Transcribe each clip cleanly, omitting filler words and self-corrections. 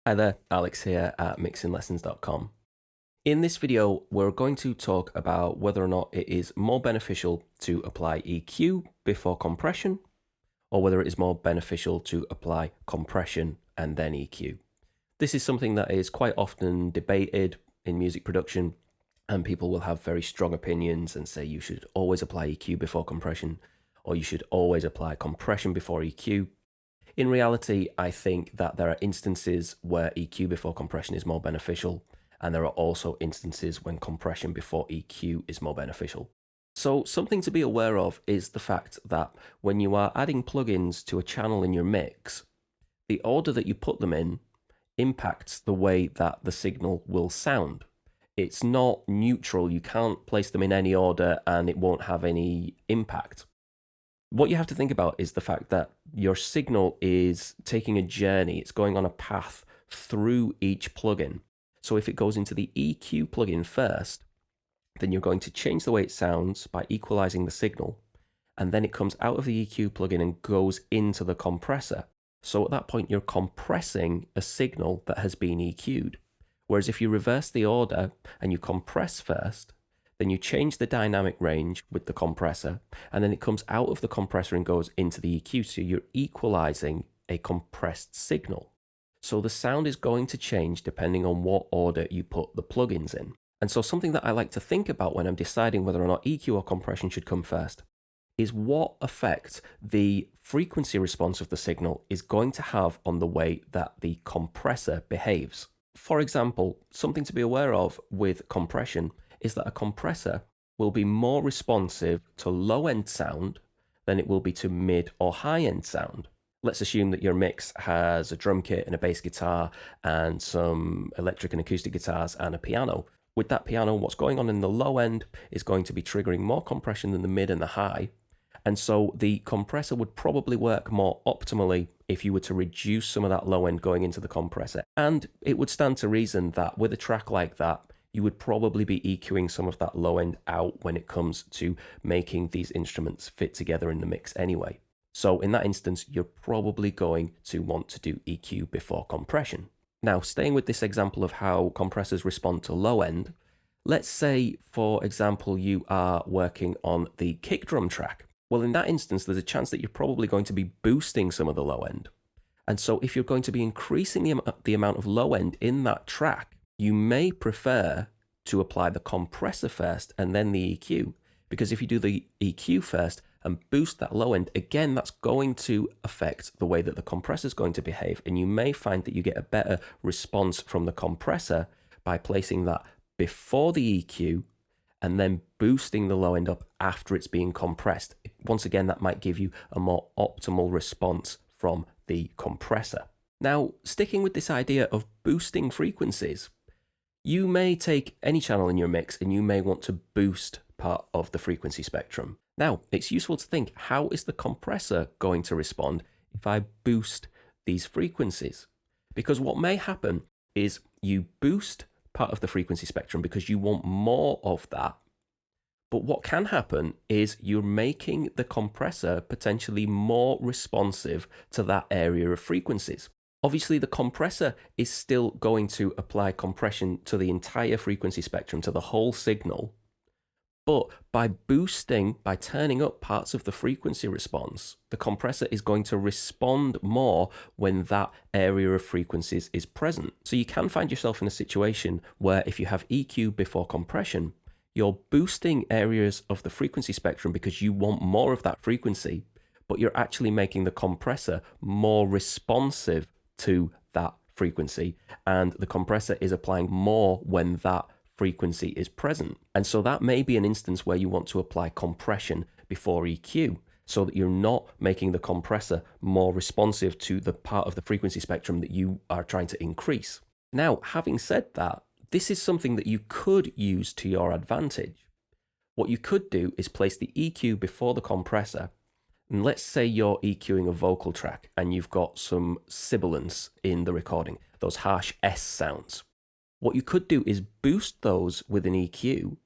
Hi there, Alex here at mixinglessons.com. In this video, we're going to talk about whether or not it is more beneficial to apply EQ before compression, or whether it is more beneficial to apply compression and then EQ. This is something that is quite often debated in music production, and people will have very strong opinions and say you should always apply EQ before compression, or you should always apply compression before EQ. In reality, I think that there are instances where EQ before compression is more beneficial, and there are also instances when compression before EQ is more beneficial. So something to be aware of is the fact that when you are adding plugins to a channel in your mix, the order that you put them in impacts the way that the signal will sound. It's not neutral. You can't place them in any order and it won't have any impact. What you have to think about is the fact that your signal is taking a journey. It's going on a path through each plugin. So if it goes into the EQ plugin first, then you're going to change the way it sounds by equalizing the signal. And then it comes out of the EQ plugin and goes into the compressor. So at that point, you're compressing a signal that has been EQ'd. Whereas if you reverse the order and you compress first, then you change the dynamic range with the compressor, and then it comes out of the compressor and goes into the EQ, so you're equalizing a compressed signal. So the sound is going to change depending on what order you put the plugins in. And so something that I like to think about when I'm deciding whether or not EQ or compression should come first is what effect the frequency response of the signal is going to have on the way that the compressor behaves. For example, something to be aware of with compression is that a compressor will be more responsive to low-end sound than it will be to mid or high-end sound. Let's assume that your mix has a drum kit and a bass guitar and some electric and acoustic guitars and a piano. With that piano, what's going on in the low end is going to be triggering more compression than the mid and the high. And so the compressor would probably work more optimally if you were to reduce some of that low end going into the compressor. And it would stand to reason that with a track like that, you would probably be EQing some of that low end out when it comes to making these instruments fit together in the mix anyway. So in that instance, you're probably going to want to do EQ before compression. Now, staying with this example of how compressors respond to low end, let's say, for example, you are working on the kick drum track. Well, in that instance, there's a chance that you're probably going to be boosting some of the low end. And so if you're going to be increasing the amount of low end in that track, you may prefer to apply the compressor first and then the EQ, because if you do the EQ first and boost that low end, again, that's going to affect the way that the compressor is going to behave. And you may find that you get a better response from the compressor by placing that before the EQ and then boosting the low end up after it's being compressed. Once again, that might give you a more optimal response from the compressor. Now, sticking with this idea of boosting frequencies, you may take any channel in your mix and you may want to boost part of the frequency spectrum. Now, it's useful to think, how is the compressor going to respond if I boost these frequencies? Because what may happen is you boost part of the frequency spectrum because you want more of that. But what can happen is you're making the compressor potentially more responsive to that area of frequencies. Obviously, the compressor is still going to apply compression to the entire frequency spectrum, to the whole signal. But by boosting, by turning up parts of the frequency response, the compressor is going to respond more when that area of frequencies is present. So you can find yourself in a situation where if you have EQ before compression, you're boosting areas of the frequency spectrum because you want more of that frequency, but you're actually making the compressor more responsive to that frequency, and the compressor is applying more when that frequency is present. And so that may be an instance where you want to apply compression before EQ so that you're not making the compressor more responsive to the part of the frequency spectrum that you are trying to increase. Now, having said that, this is something that you could use to your advantage. What you could do is place the EQ before the compressor. And let's say you're EQing a vocal track and you've got some sibilance in the recording, those harsh S sounds. What you could do is boost those with an EQ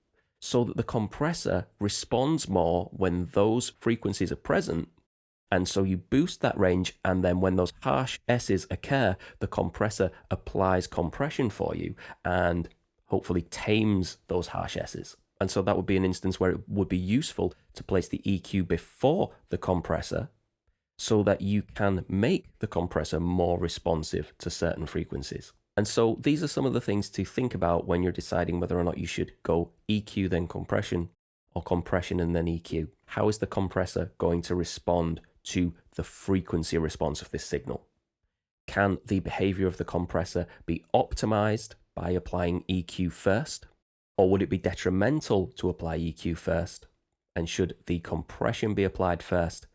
so that the compressor responds more when those frequencies are present, And so you boost that range, and then when those harsh S's occur, the compressor applies compression for you and hopefully tames those harsh S's. And so that would be an instance where it would be useful to place the EQ before the compressor so that you can make the compressor more responsive to certain frequencies. And so these are some of the things to think about when you're deciding whether or not you should go EQ then compression or compression and then EQ. How is the compressor going to respond to the frequency response of this signal? Can the behavior of the compressor be optimized by applying EQ first? Or would it be detrimental to apply EQ first? And should the compression be applied first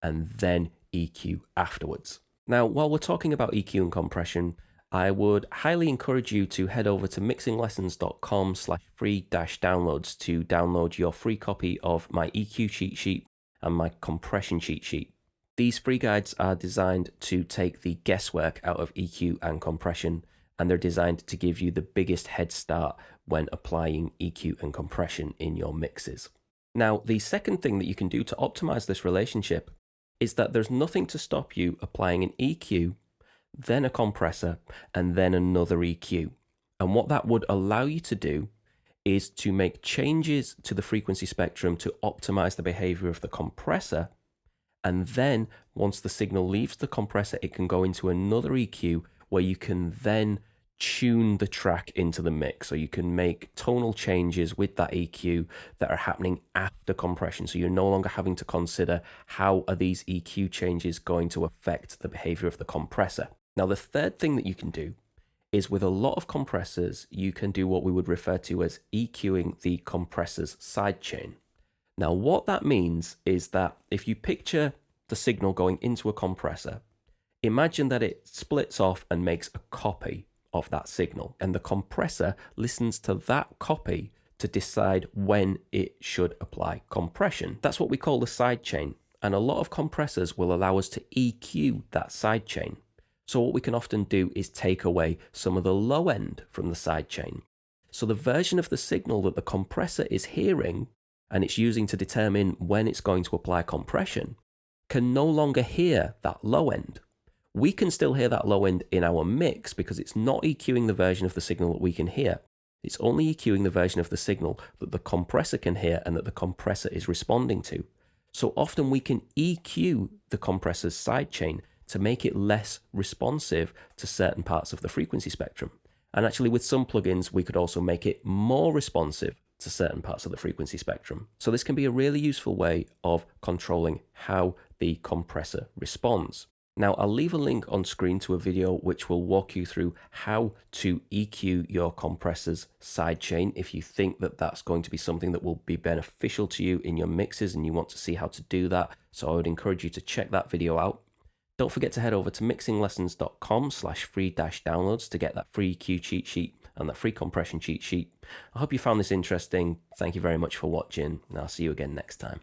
and then EQ afterwards? Now, while we're talking about EQ and compression, I would highly encourage you to head over to mixinglessons.com/free-downloads to download your free copy of my EQ cheat sheet and my compression cheat sheet. These free guides are designed to take the guesswork out of EQ and compression, and they're designed to give you the biggest head start when applying EQ and compression in your mixes. Now, the second thing that you can do to optimize this relationship is that there's nothing to stop you applying an EQ, then a compressor, and then another EQ. And what that would allow you to do is to make changes to the frequency spectrum to optimize the behavior of the compressor. And then once the signal leaves the compressor, it can go into another EQ where you can then tune the track into the mix. So you can make tonal changes with that EQ that are happening after compression. So you're no longer having to consider how are these EQ changes going to affect the behavior of the compressor. Now, the third thing that you can do is with a lot of compressors, you can do what we would refer to as EQing the compressor's sidechain. Now, what that means is that if you picture the signal going into a compressor, imagine that it splits off and makes a copy of that signal, and the compressor listens to that copy to decide when it should apply compression. That's what we call the sidechain, and a lot of compressors will allow us to EQ that sidechain. So what we can often do is take away some of the low end from the sidechain. So the version of the signal that the compressor is hearing and it's using to determine when it's going to apply compression can no longer hear that low end. We can still hear that low end in our mix because it's not EQing the version of the signal that we can hear. It's only EQing the version of the signal that the compressor can hear and that the compressor is responding to. So often we can EQ the compressor's sidechain to make it less responsive to certain parts of the frequency spectrum. And actually with some plugins, we could also make it more responsive to certain parts of the frequency spectrum. So this can be a really useful way of controlling how the compressor responds. Now, I'll leave a link on screen to a video which will walk you through how to EQ your compressor's sidechain if you think that that's going to be something that will be beneficial to you in your mixes and you want to see how to do that. So I would encourage you to check that video out. Don't forget to head over to mixinglessons.com/free-downloads to get that free EQ cheat sheet and that free compression cheat sheet. I hope you found this interesting. Thank you very much for watching, and I'll see you again next time.